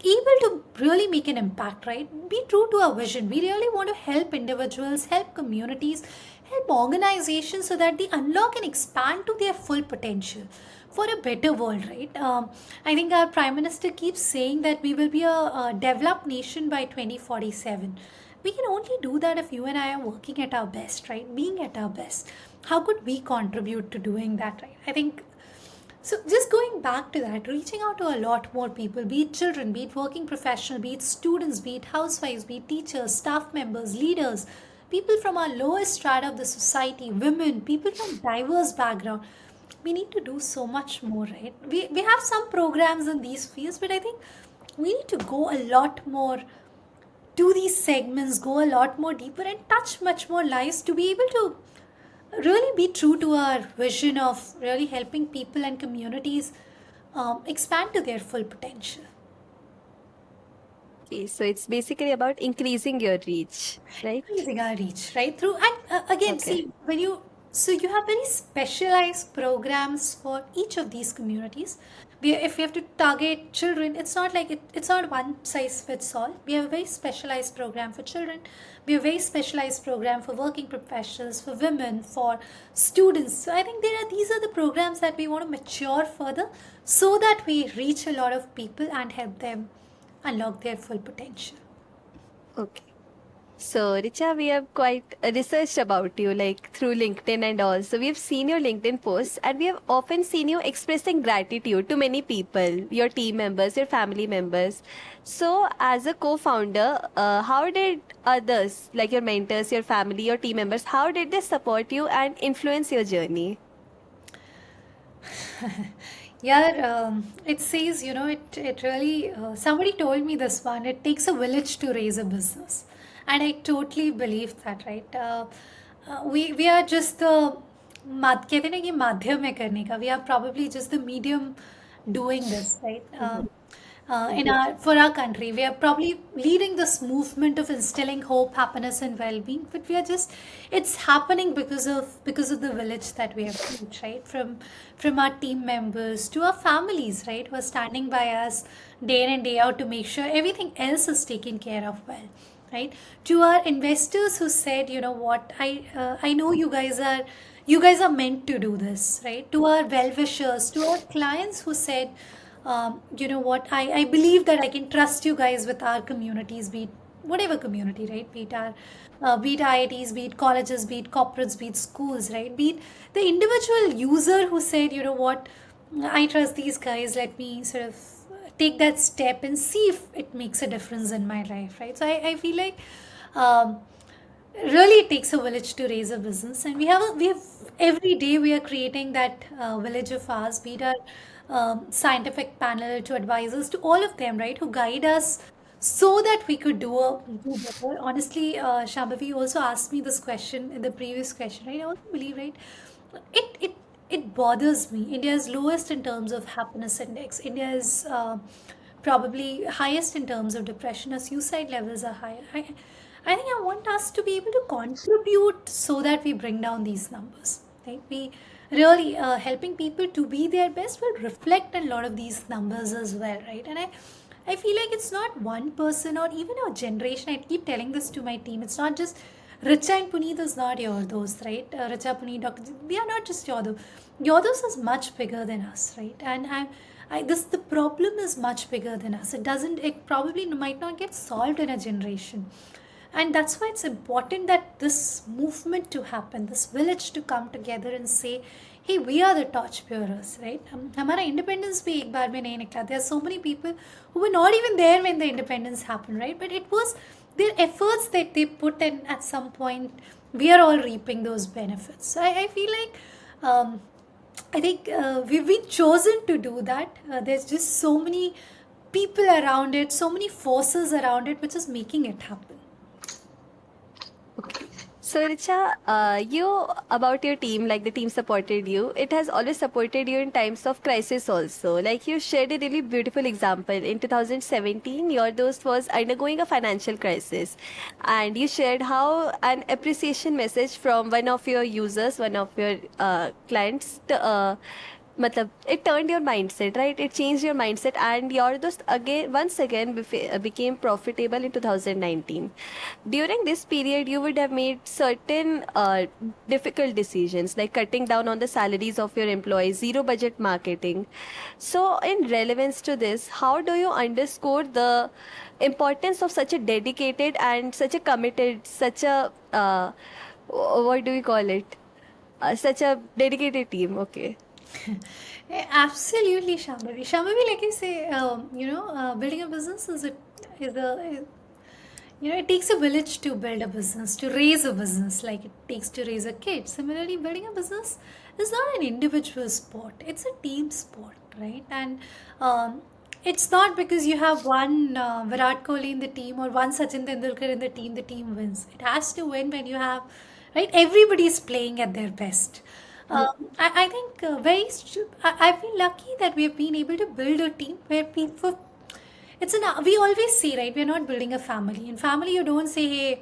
able to really make an impact, right? Be true to our vision. We really want to help individuals, help communities, help organizations so that they unlock and expand to their full potential for a better world, right? I think our Prime Minister keeps saying that we will be a developed nation by 2047. We can only do that if you and I are working at our best, right? Being at our best. How could we contribute to doing that, right? I think so. Just going back to that, reaching out to a lot more people, be it children, be it working professional, be it students, be it housewives, be it teachers, staff members, leaders, people from our lowest strata of the society, women, people from diverse background. We need to do so much more, right? We have some programs in these fields, but I think we need to go a lot more to these segments, go a lot more deeper and touch much more lives to be able to really be true to our vision of really helping people and communities expand to their full potential. Okay, so it's basically about increasing your reach, right? Increasing our reach, right? Through and again, Okay. see when you so you have very specialized programs for each of these communities. If we have to target children, it's not like it's not one size fits all. We have a very specialized program for children. We have a very specialized program for working professionals, for women, for students. So I think these are the programs that we want to mature further so that we reach a lot of people and help them unlock their full potential. Okay. So, Richa, we have quite researched about you, like through LinkedIn and all. So, we have seen your LinkedIn posts, and we have often seen you expressing gratitude to many people, your team members, your family members. So, as a co-founder, how did others, like your mentors, your family, your team members, how did they support you and influence your journey? Yeah, it says, it really, somebody told me this one, it takes a village to raise a business. And I totally believe that, right? We are just the, कहते हैं ना कि माध्यम है करने का. We are probably just the medium doing this, right? In our for our country, we are probably leading this movement of instilling hope, happiness, and well-being. But we are just it's happening because of the village that we have built, right? From our team members to our families, right, who are standing by us day in and day out to make sure everything else is taken care of well, right? To our investors who said, you know what, I know you guys are meant to do this, right? To our well-wishers, to our clients who said, you know what, I believe that I can trust you guys with our communities, be it whatever community, right? Be it IITs, be it colleges, be it corporates, be it schools, right? Be it the individual user who said, you know what, I trust these guys, let me sort of take that step and see if it makes a difference in my life, right? So I feel like um, really it takes a village to raise a business, and we have every day we are creating that village of ours, be it our scientific panel to advisors to all of them, right, who guide us so that we could do better. Honestly, Shambhavi, you also asked me this question in the previous question, right? I also believe, right, it bothers me. India is lowest in terms of happiness index. India is probably highest in terms of depression. Our suicide levels are higher. I think I want us to be able to contribute so that we bring down these numbers. Right? We really helping people to be their best will reflect a lot of these numbers as well, right? And I feel like it's not one person or even a generation. I keep telling this to my team. It's not just Richa and Puneet is not YourDOST, right? Richa, Puneet, Dr. We are not just YourDOST. YourDOST is much bigger than us, right? And the problem is much bigger than us. It probably might not get solved in a generation. And that's why it's important that this movement to happen, this village to come together and say, hey, we are the torch bearers, right? हमारा independence भी एक बार में नहीं निकला. There are so many people who were not even there when the independence happened, right? But it was their efforts that they put in at some point we are all reaping those benefits. So I feel like I think we've been chosen to do that. There's just so many people around it, so many forces around it, which is making it happen. So, Richa, you about your team, like the team supported you. It has always supported you in times of crisis also. Like you shared a really beautiful example. In 2017, your dost was undergoing a financial crisis, and you shared how an appreciation message from one of your users, one of your clients, matlab, it turned your mindset, right? It changed your mindset, and your dost again once again became profitable in 2019. During this period, you would have made certain difficult decisions like cutting down on the salaries of your employees, zero budget marketing. So, in relevance to this, how do you underscore the importance of such a dedicated and such a committed, such a what do we call it? Such a dedicated team. Okay. Absolutely, Shambhavi. Shambhavi, like I say, building a business is a it takes a village to build a business, to raise a business, like it takes to raise a kid. Similarly, building a business is not an individual sport; it's a team sport, right? And it's not because you have one Virat Kohli in the team or one Sachin Tendulkar in the team wins. It has to win when you have, right? Everybody is playing at their best. I think I feel lucky that we have been able to build a team where people we always say, right, we're not building a family. In family, you don't say, hey,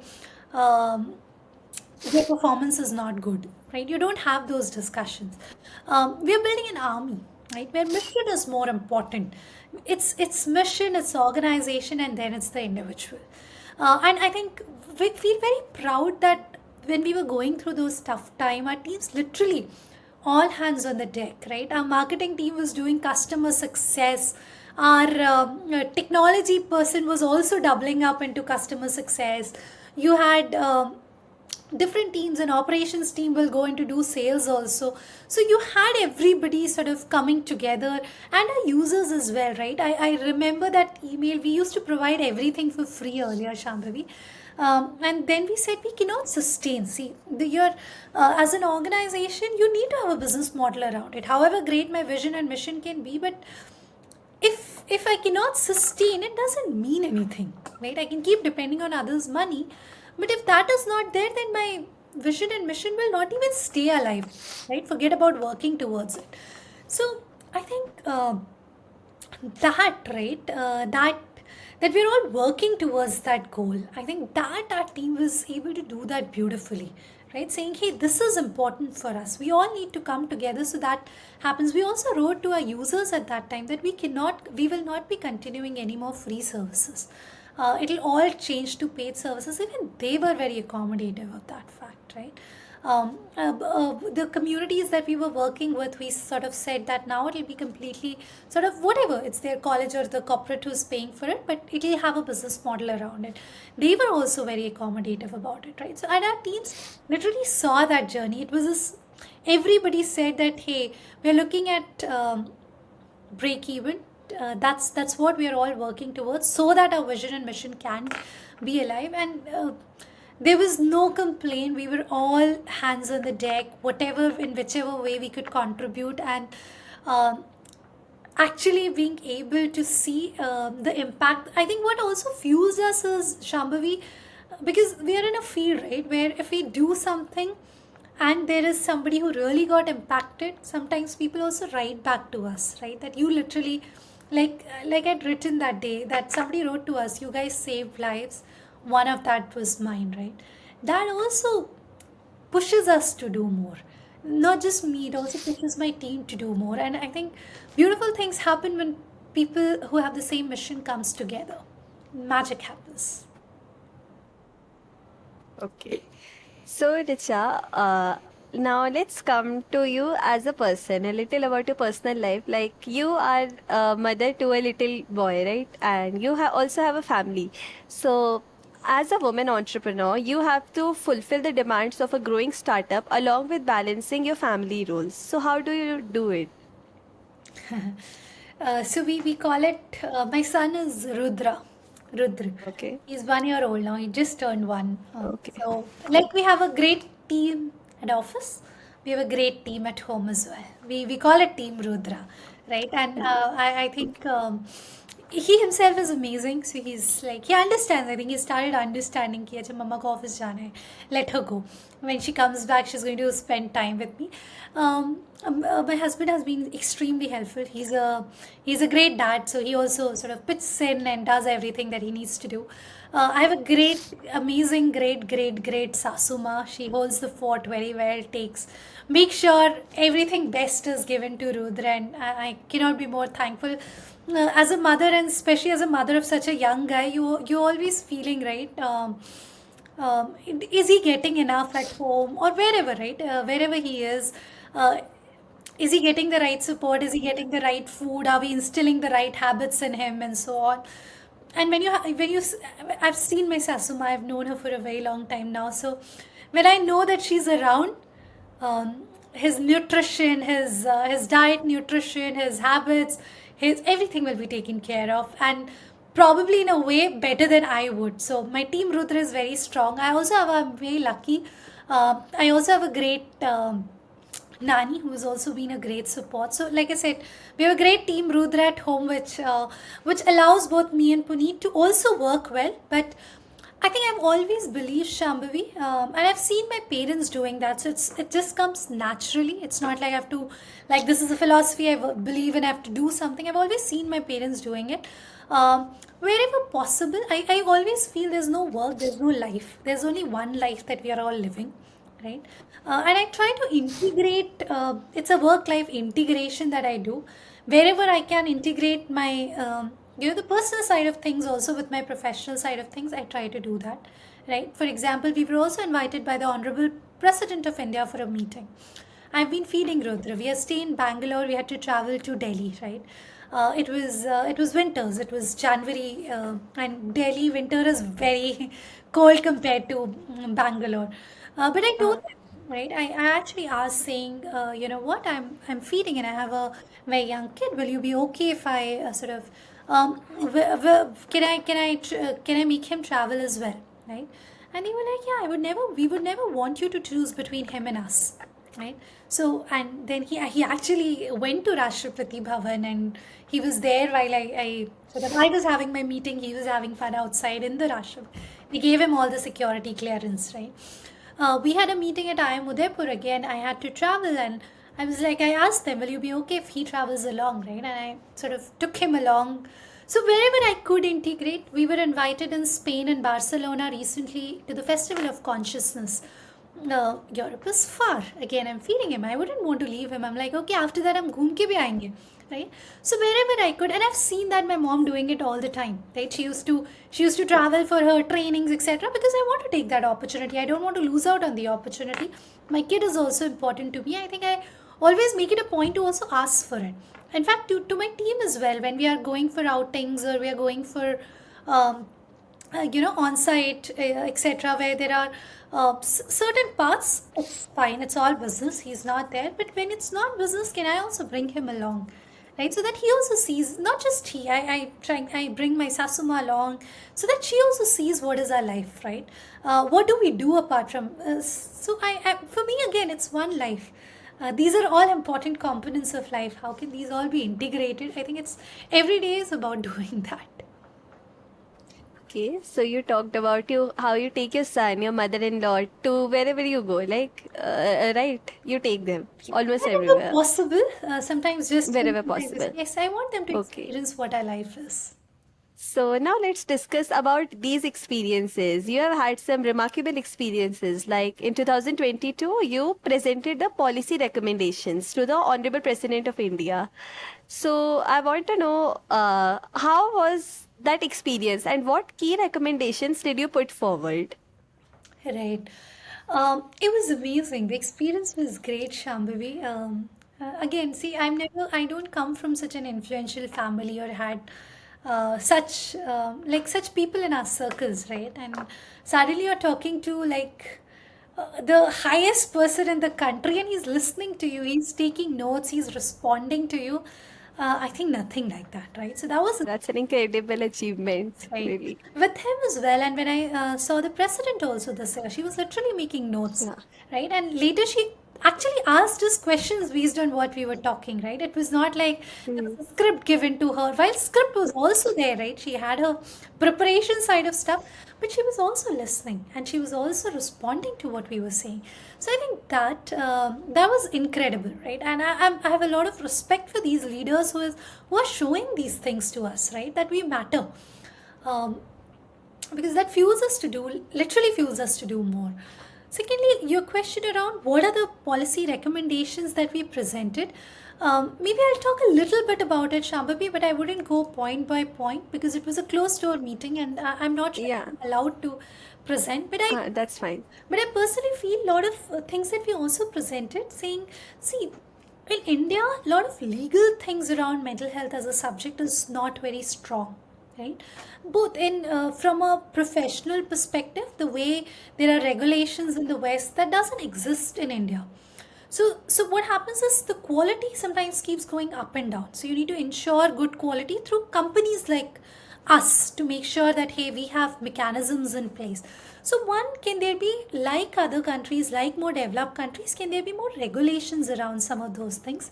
your performance is not good, right? You don't have those discussions. We are building an army, right, where mission is more important. It's mission, it's organization, and then it's the individual. And I think we feel very proud that when we were going through those tough time, our teams literally all hands on the deck, right? Our marketing team was doing customer success. Our technology person was also doubling up into customer success. You had different teams, and operations team will go into do sales also. So you had everybody sort of coming together, and our users as well, right? I remember that email. We used to provide everything for free earlier, Shambhavi. And then we said we cannot sustain. See, as an organization, you need to have a business model around it. However great my vision and mission can be, but if I cannot sustain, it doesn't mean anything, right? I can keep depending on others' money, but if that is not there, then my vision and mission will not even stay alive, right? Forget about working towards it. So I think that right that we're all working towards that goal. I think that our team was able to do that beautifully, right? Saying, hey, this is important for us, we all need to come together, so that happens. We also wrote to our users at that time that we will not be continuing any more free services. It'll all change to paid services. Even they were very accommodative of that fact, right? The communities that we were working with, we sort of said that now it'll be completely sort of whatever, it's their college or the corporate who's paying for it, but it'll have a business model around it. They were also very accommodative about it, right? So, and our teams literally saw that journey. It was this, everybody said that, hey, we're looking at break even. That's what we are all working towards, so that our vision and mission can be alive. And there was no complaint. We were all hands on the deck, whatever, in whichever way we could contribute, and um, actually being able to see the impact. I think what also fuels us is, Shambhavi, because we are in a field, right, where if we do something and there is somebody who really got impacted, sometimes people also write back to us, right, that you literally, like I'd written that day, that somebody wrote to us, you guys saved lives. One of that was mine, right? That also pushes us to do more. Not just me, it also pushes my team to do more. And I think beautiful things happen when people who have the same mission comes together. Magic happens. Okay. So, Richa, now let's come to you as a person, a little about your personal life. Like you are a mother to a little boy, right? And you also have a family. So, as a woman entrepreneur, you have to fulfill the demands of a growing startup along with balancing your family roles. So, how do you do it? So we call it, my son is Rudra. Rudra. Okay. He's 1 year old now. He just turned one. Okay. So, like, we have a great team at office. We have a great team at home as well. We call it Team Rudra, right? And I think he himself is amazing. So he's like, he understands. I think he started understanding कि अच्छा mama को office जाना है. Let her go. When she comes back, she's going to spend time with me. My husband has been extremely helpful. He's a great dad, so he also sort of puts in and does everything that he needs to do. I have a great, amazing, great Sasuma. She holds the fort very well. Make sure everything best is given to Rudra, and I cannot be more thankful. As a mother, and especially as a mother of such a young guy, you're always feeling right. Is he getting enough at home or wherever, right? Wherever he uh, is he getting the right support? Is he getting the right food? Are we instilling the right habits in him, and so on? And I've seen my Sasuma. I've known her for a very long time now. So when I know that she's around, his nutrition, his diet, nutrition, his habits, his everything will be taken care of, and probably in a way better than I would. So my team Rudra is very strong. I'm very lucky. I also have a great. Nani, who has also been a great support. So, like I said, we have a great team, Rudra, at home, which allows both me and Puneet to also work well. But I think I've always believed Shambhavi, and I've seen my parents doing that. So it just comes naturally. It's not like I have to, like this is a philosophy believe and I have to do something. I've always seen my parents doing it. Wherever possible, I always feel there's no work, there's no life. There's only one life that we are all living, right? And I try to integrate, it's a work life integration that I do. Wherever I can integrate my, the personal side of things also with my professional side of things, I try to do that, right? For example, we were also invited by the Honorable President of India for a meeting. I've been feeding Rudra. We are staying in Bangalore. We had to travel to Delhi, right? It was winters. It was January, and Delhi winter is very cold compared to Bangalore. But I told them, right? I actually asked, saying, you know what? I'm feeding, and I have a very young kid. Will you be okay if I sort of can I make him travel as well, right? And they were like, yeah, we would never want you to choose between him and us, right? So, and then he actually went to Rashtrapati Bhavan, and he was there while so that I was having my meeting, he was having fun outside in the Rashtrapati. We gave him all the security clearance, right? We had a meeting at IIM Udaipur again. I had to travel, and I was like, I asked them, will you be okay if he travels along, right? And I sort of took him along. So wherever I could integrate, we were invited in Spain and Barcelona recently to the Festival of Consciousness. Europe is far. Again, I'm feeding him. I wouldn't want to leave him. I'm like, okay, after that, I'm घूम के भी आएंगे, right? So wherever I could, and I've seen that my mom doing it all the time, right? She used to travel for her trainings, etc. Because I want to take that opportunity. I don't want to lose out on the opportunity. My kid is also important to me. I think I always make it a point to also ask for it. In fact, to my team as well, when we are going for outings or we are going for um, on site, etc., where there are certain parts, it's fine, it's all business, he's not there. But when it's not business, can I also bring him along? Right, so that he also sees, not just he, I bring my Sasuma along so that she also sees what is our life, right? What do we do apart from, for me, again, it's one life. These are all important components of life. How can these all be integrated? I think it's every day is about doing that. Okay, so you talked about how you take your son, your mother-in-law to wherever you go, like right? You take them almost Whenever everywhere, possible, sometimes just wherever sometimes possible. yes, I want them to Okay. experience what our life is. So now let's discuss about these experiences. You have had some remarkable experiences. Like in 2022, you presented the policy recommendations to the Honorable President of India. So I want to know how was that experience and what key recommendations did you put forward? Right. It was amazing. The experience was great, Shambhavi. Again, see, I don't come from such an influential family or had such people in our circles, right? And suddenly you're talking to like the highest person in the country, and he's listening to you, he's taking notes, he's responding to you. I think nothing like that, right? So that was That's an incredible achievement, right really. with him as well. And when I saw the president also this year, she was literally making notes, Yeah. right? And later she actually asked us questions based on what we were talking, right? It was not like there Hmm. was a script given to her. While script was also there, right? She had her preparation side of stuff, but she was also listening and she was also responding to what we were saying. So I think that that was incredible, right? And I have a lot of respect for these leaders who are showing these things to us, right? That we matter, um, because that fuels us to do, literally fuels us to do more. Secondly, your question around what are the policy recommendations that we presented. Maybe I'll talk a little bit about it, Shambhavi, but I wouldn't go point by point because it was a closed door meeting and I'm not sure Yeah. I'm allowed to present. That's fine. But I personally feel a lot of things that we also presented saying, see, in India, a lot of legal things around mental health as a subject is not very strong, right? Both in from a professional perspective, the way there are regulations in the West that doesn't exist in India. So what happens is the quality sometimes keeps going up and down. So you need to ensure good quality through companies like us to make sure that hey, we have mechanisms in place. So one, can there be like other countries, like more developed countries, can there be more regulations around some of those things?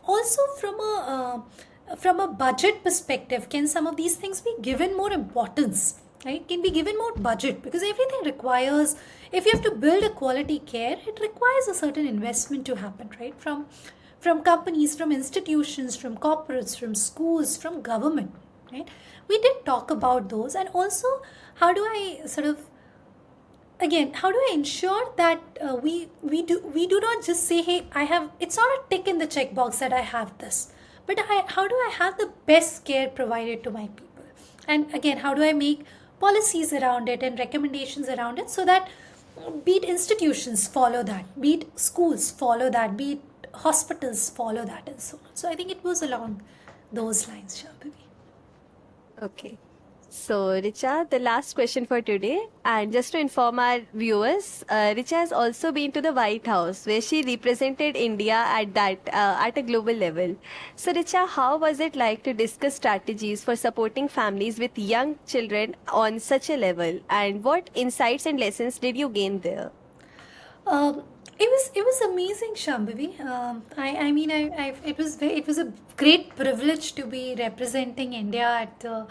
Also from a budget perspective, can some of these things be given more importance, right? Can be given more budget because everything requires, if you have to build a quality care, it requires a certain investment to happen, right? From companies, from institutions, from corporates, from schools, from government, right? We did talk about those. And also, how do I sort of, again, how do I ensure that we do not just say, hey, I have, it's not a tick in the checkbox that I have this, but how do I have the best care provided to my people? And again, how do I make policies around it and recommendations around it so that be it institutions follow that, be it schools follow that, be it hospitals follow that, and so on. So I think it was along those lines, Shambhavi. Okay. So, Richa, the last question for today. And just to inform our viewers, Richa has also been to the White House where she represented India at a global level. So, Richa, how was it like to discuss strategies for supporting families with young children on such a level? And what insights and lessons did you gain there? Um, it was amazing, Shambhavi. I mean, it was a great privilege to be representing India at the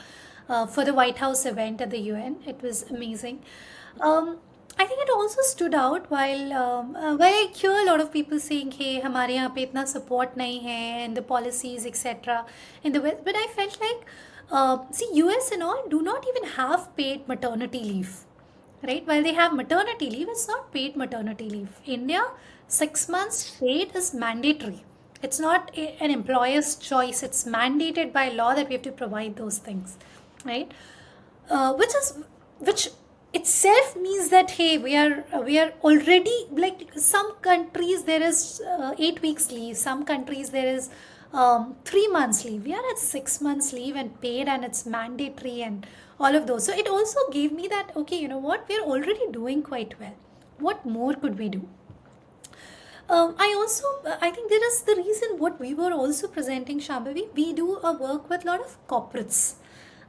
for the White House event at the UN. It was amazing. Um, I think it also stood out while I hear a lot of people saying, "Hey, हमारे यहाँ पे इतना support नहीं है and the policies etc. in the West." But I felt like, see, US and all do not even have paid maternity leave, right? While they have maternity leave, it's not paid maternity leave. India, 6 months paid is mandatory. It's not an employer's choice. It's mandated by law that we have to provide those things, right? Which itself means that hey, we are already, like some countries there is 8 weeks leave, some countries there is 3 months leave. We are at 6 months leave and paid, and it's mandatory and all of those. So it also gave me that okay, you know what, we're already doing quite well. What more could we do? I think there is the reason what we were also presenting, Shambhavi. We do a work with a lot of corporates.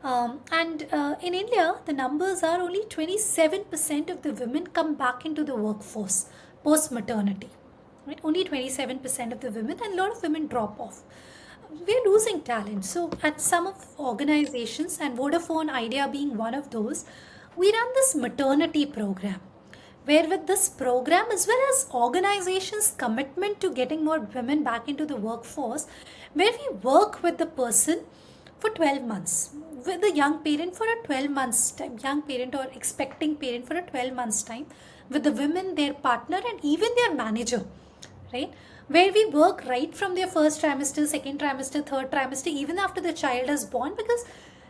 And in India, the numbers are only 27% of the women come back into the workforce post maternity. Right? Only 27% of the women, and a lot of women drop off. We're losing talent. So, at some of organizations, and Vodafone Idea being one of those, we run this maternity program where with this program as well as organizations commitment to getting more women back into the workforce, where we work with the person for 12 months, with the young parent for a 12 months time, young parent or expecting parent for a 12 months time, with the women, their partner, and even their manager, right? Where we work right from their first trimester, second trimester, third trimester, even after the child is born, because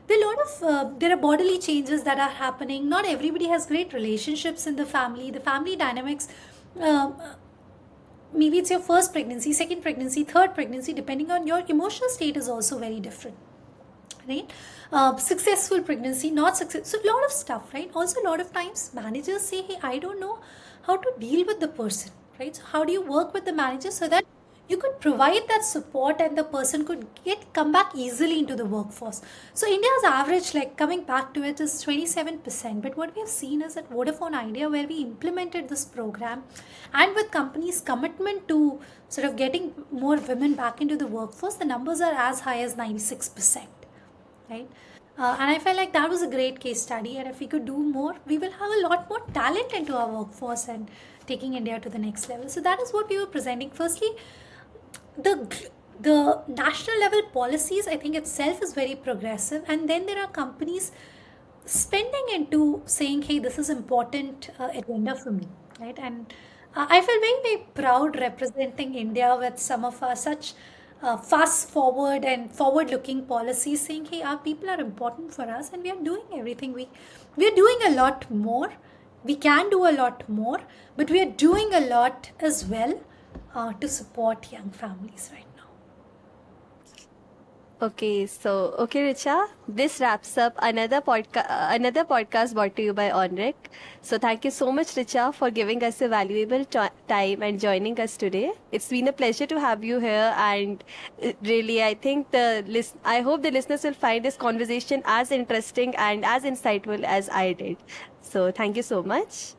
there are a lot of there are bodily changes that are happening. Not everybody has great relationships in the family dynamics. Uh, Maybe it's your first pregnancy, second pregnancy, third pregnancy, depending on your emotional state is also very different, right? Successful pregnancy, not success, so a lot of stuff, right? Also, a lot of times managers say, hey, I don't know how to deal with the person, right? So how do you work with the manager so that you could provide that support and the person could come back easily into the workforce. So India's average, like coming back to it, is 27%. But what we have seen is at Vodafone Idea, where we implemented this program, and with companies' commitment to sort of getting more women back into the workforce, the numbers are as high as 96%. Right? And I felt like that was a great case study. And if we could do more, we will have a lot more talent into our workforce and taking India to the next level. So that is what we were presenting. Firstly, the national level policies, I think itself is very progressive, and then there are companies spending into saying, hey, this is important agenda for me, right? And I feel very, very proud representing India with some of our such fast forward and forward looking policies, saying, hey, our people are important for us and we are doing everything. We are doing a lot more. We can do a lot more, but we are doing a lot as well to support young families right now. Okay, Richa, this wraps up another podcast brought to you by onRec. So thank you so much, Richa, for giving us a valuable time and joining us today. It's been a pleasure to have you here, and really, I think I hope the listeners will find this conversation as interesting and as insightful as I did. So thank you so much.